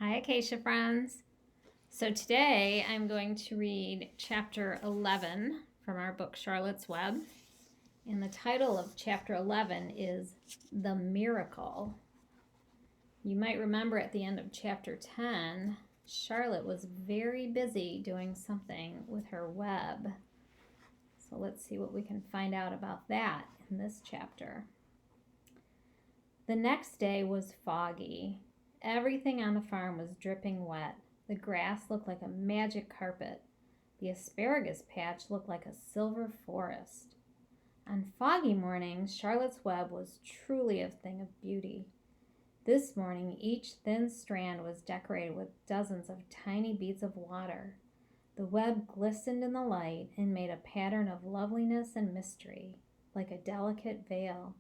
Hi, Acacia friends. So today I'm going to read chapter 11 from our book Charlotte's Web. And the title of chapter 11 is The Miracle. You might remember at the end of chapter 10, Charlotte was very busy doing something with her web. So let's see what we can find out about that in this chapter. The next day was foggy. Everything on the farm was dripping wet. The grass looked like a magic carpet. The asparagus patch looked like a silver forest. On foggy mornings, Charlotte's web was truly a thing of beauty. This morning, each thin strand was decorated with dozens of tiny beads of water. The web glistened in the light and made a pattern of loveliness and mystery, like a delicate veil.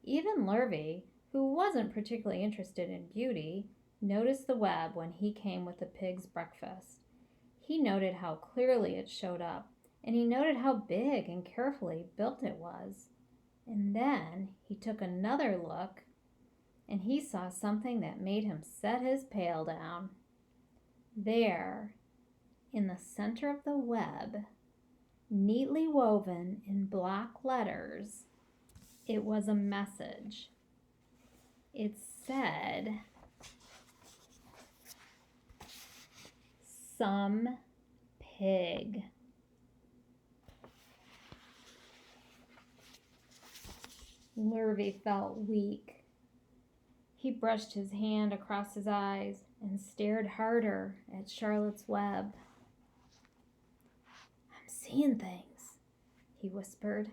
Even Lurvy, who wasn't particularly interested in beauty, noticed the web when he came with the pig's breakfast. He noted how clearly it showed up, and he noted how big and carefully built it was. And then he took another look, and he saw something that made him set his pail down. There, in the center of the web, neatly woven in block letters, it was a message. It said, "Some pig." Lurvy felt weak. He brushed his hand across his eyes and stared harder at Charlotte's web. "I'm seeing things," he whispered.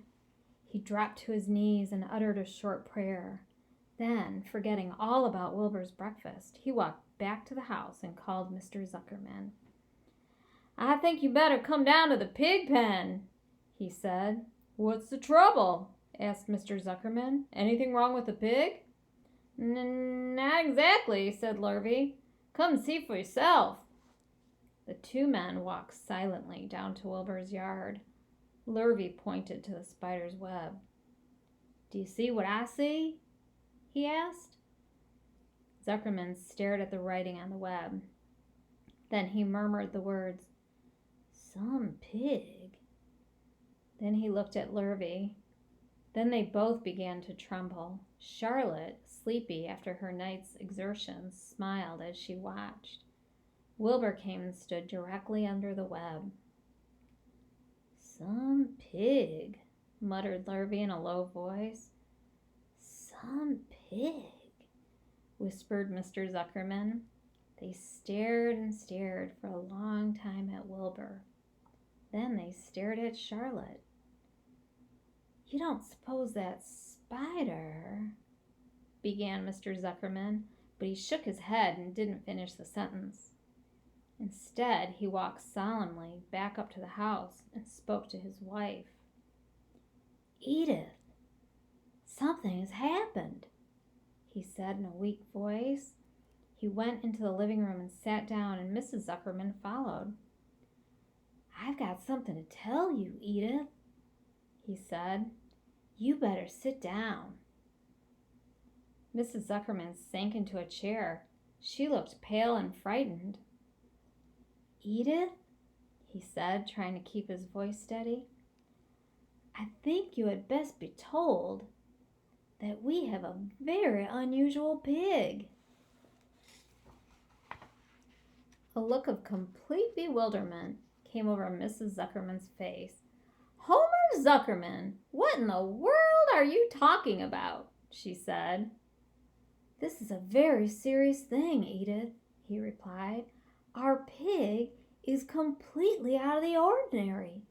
He dropped to his knees and uttered a short prayer. Then, forgetting all about Wilbur's breakfast, he walked back to the house and called Mr. Zuckerman. "I think you better come down to the pig pen," he said. "What's the trouble?" asked Mr. Zuckerman. "Anything wrong with the pig?" "Not exactly," said Lurvy. "Come and see for yourself." The two men walked silently down to Wilbur's yard. Lurvy pointed to the spider's web. "Do you see what I see?" he asked. Zuckerman stared at the writing on the web. Then he murmured the words, "Some pig." Then he looked at Lurvy. Then they both began to tremble. Charlotte, sleepy after her night's exertions, smiled as she watched. Wilbur came and stood directly under the web. "Some pig," muttered Lurvy in a low voice. "Some pig," whispered Mr. Zuckerman. They stared and stared for a long time at Wilbur. Then they stared at Charlotte. "You don't suppose that spider—" began Mr. Zuckerman, but he shook his head and didn't finish the sentence. Instead, he walked solemnly back up to the house and spoke to his wife. "Edith, something has happened," he said in a weak voice. He went into the living room and sat down, and Mrs. Zuckerman followed. "I've got something to tell you, Edith," he said. "You better sit down." Mrs. Zuckerman sank into a chair. She looked pale and frightened. "Edith," he said, trying to keep his voice steady, "I think you had best be told that we have a very unusual pig." A look of complete bewilderment came over Mrs. Zuckerman's face. "Homer Zuckerman, what in the world are you talking about?" she said. "This is a very serious thing, Edith," he replied. "Our pig is completely out of the ordinary."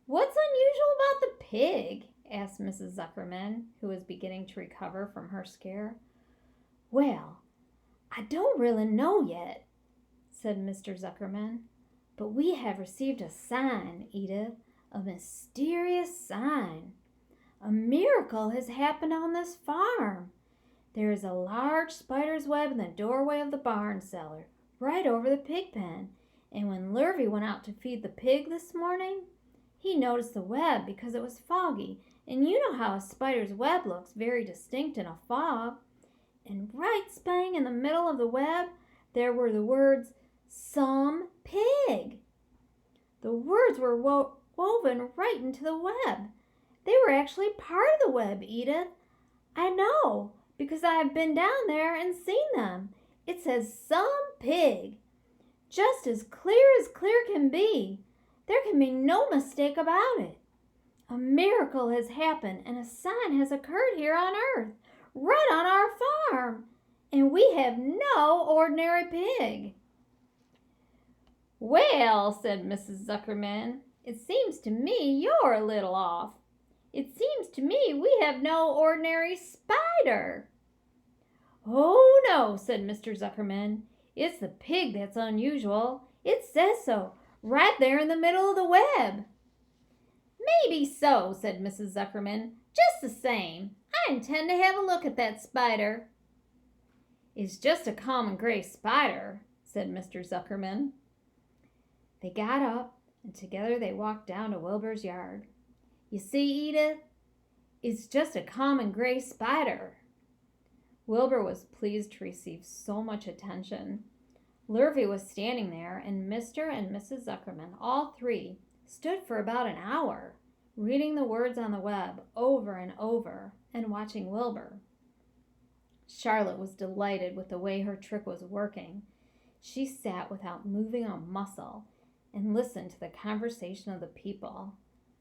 "What's unusual about the pig?" asked Mrs. Zuckerman, who was beginning to recover from her scare. "Well, I don't really know yet," said Mr. Zuckerman, "but we have received a sign, Edith, a mysterious sign. A miracle has happened on this farm. There is a large spider's web in the doorway of the barn cellar, right over the pig pen, and when Lurvy went out to feed the pig this morning, he noticed the web because it was foggy, and you know how a spider's web looks very distinct in a fog. and right spang in the middle of the web, there were the words, "Some pig." The words were woven right into the web. They were actually part of the web, Edith. I know, because I have been down there and seen them. It says "Some pig," just as clear can be. There can be no mistake about it. A miracle has happened and a sign has occurred here on earth, right on our farm, and we have no ordinary pig. "Well," said Mrs. Zuckerman, "it seems to me you're a little off. It seems to me we have no ordinary spider." "Oh, no," said Mr. Zuckerman. "It's the pig that's unusual. It says so, right there in the middle of the web." "Maybe so," said Mrs. Zuckerman. "Just the same, I intend to have a look at that spider." "It's just a common gray spider," said Mr. Zuckerman. They got up, and together they walked down to Wilbur's yard. "You see, Edith, it's just a common gray spider." Wilbur was pleased to receive so much attention. Lurvy was standing there, and Mr. and Mrs. Zuckerman, all three, stood for about an hour, reading the words on the web over and over and watching Wilbur. Charlotte was delighted with the way her trick was working. She sat without moving a muscle and listened to the conversation of the people.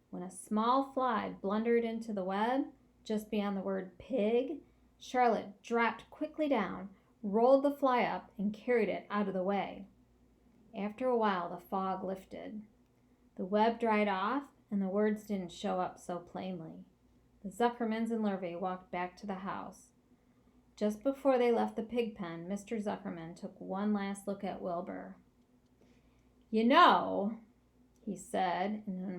When a small fly blundered into the web, just beyond the word pig, Charlotte dropped quickly down, rolled the fly up, and carried it out of the way. After a while, the fog lifted. The web dried off, and the words didn't show up so plainly. The Zuckermans and Lurvy walked back to the house. Just before they left the pig pen, Mr. Zuckerman took one last look at Wilbur. "You know," he said in an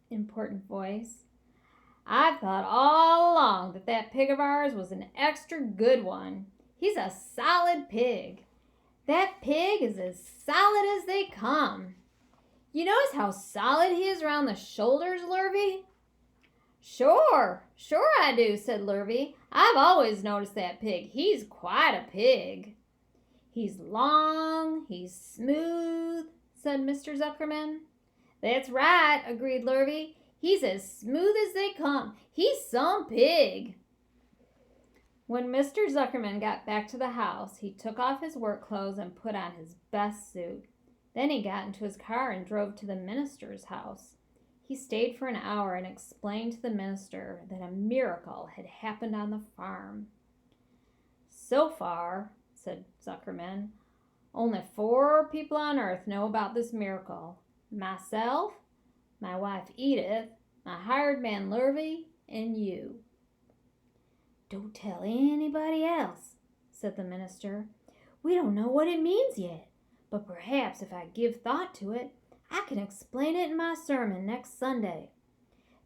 important voice, "I've thought all along that pig of ours was an extra good one. He's a solid pig. That pig is as solid as they come. You notice how solid he is around the shoulders, Lurvy?" Sure I do," said Lurvy. "I've always noticed that pig. He's quite a pig." "He's long, he's smooth," said Mr. Zuckerman. "That's right," agreed Lurvy. "He's as smooth as they come. He's some pig." When Mr. Zuckerman got back to the house, he took off his work clothes and put on his best suit. Then he got into his car and drove to the minister's house. He stayed for an hour and explained to the minister that a miracle had happened on the farm. "So far," said Zuckerman, "only 4 people on earth know about this miracle. Myself, my wife Edith, my hired man Lurvy, and you." "Don't tell anybody else," said the minister. "We don't know what it means yet, but perhaps if I give thought to it, I can explain it in my sermon next Sunday.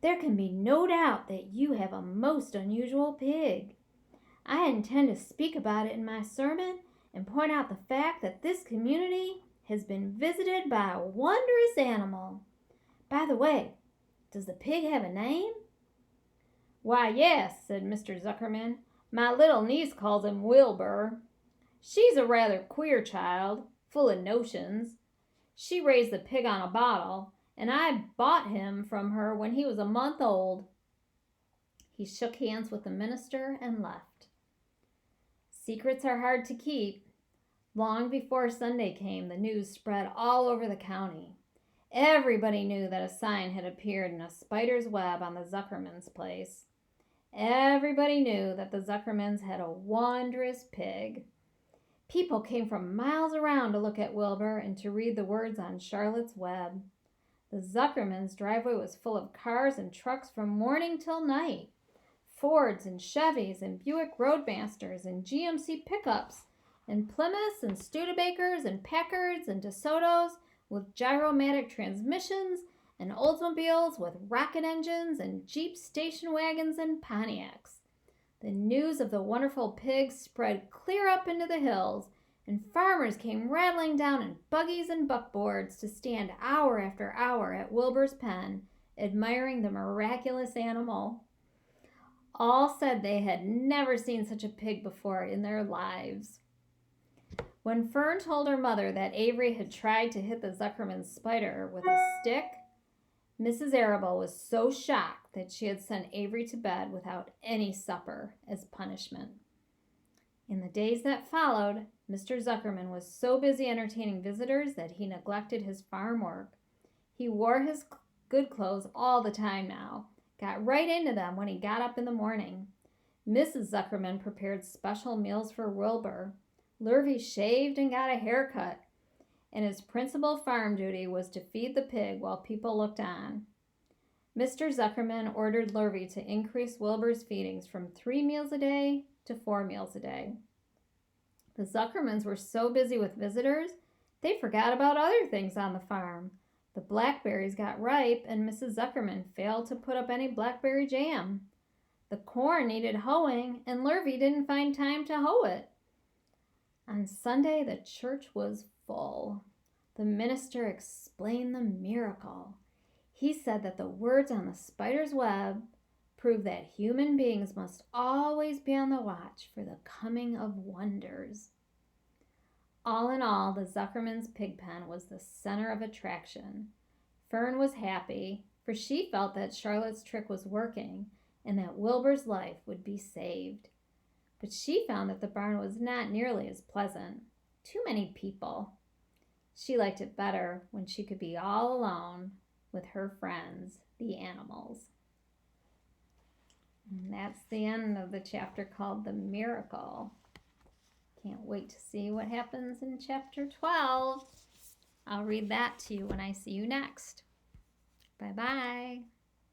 There can be no doubt that you have a most unusual pig. I intend to speak about it in my sermon and point out the fact that this community has been visited by a wondrous animal. By the way, does the pig have a name?" "Why, yes," said Mr. Zuckerman. "My little niece calls him Wilbur. She's a rather queer child, full of notions. She raised the pig on a bottle, and I bought him from her when he was a month old." He shook hands with the minister and left. Secrets are hard to keep. Long before Sunday came, the news spread all over the county. Everybody knew that a sign had appeared in a spider's web on the Zuckerman's place. Everybody knew that the Zuckermans had a wondrous pig. People came from miles around to look at Wilbur and to read the words on Charlotte's web. The Zuckermans' driveway was full of cars and trucks from morning till night. Fords and Chevys and Buick Roadmasters and GMC pickups and Plymouths and Studebakers and Packards and DeSotos with gyromatic transmissions and Oldsmobiles with rocket engines and Jeep station wagons and Pontiacs. The news of the wonderful pig spread clear up into the hills, and farmers came rattling down in buggies and buckboards to stand hour after hour at Wilbur's pen, admiring the miraculous animal. All said they had never seen such a pig before in their lives. When Fern told her mother that Avery had tried to hit the Zuckerman spider with a stick, Mrs. Arable was so shocked that she had sent Avery to bed without any supper as punishment. In the days that followed, Mr. Zuckerman was so busy entertaining visitors that he neglected his farm work. He wore his good clothes all the time now, got right into them when he got up in the morning. Mrs. Zuckerman prepared special meals for Wilbur. Lurvy shaved and got a haircut, and his principal farm duty was to feed the pig while people looked on. Mr. Zuckerman ordered Lurvy to increase Wilbur's feedings from 3 meals a day to 4 meals a day. The Zuckermans were so busy with visitors, they forgot about other things on the farm. The blackberries got ripe, and Mrs. Zuckerman failed to put up any blackberry jam. The corn needed hoeing, and Lurvy didn't find time to hoe it. On Sunday, the church was full. The minister explained the miracle. He said that the words on the spider's web prove that human beings must always be on the watch for the coming of wonders. All in all, the Zuckerman's pig pen was the center of attraction. Fern was happy, for she felt that Charlotte's trick was working and that Wilbur's life would be saved. But she found that the barn was not nearly as pleasant. Too many people. She liked it better when she could be all alone with her friends, the animals. And that's the end of the chapter called The Miracle. Can't wait to see what happens in chapter 12. I'll read that to you when I see you next. Bye-bye.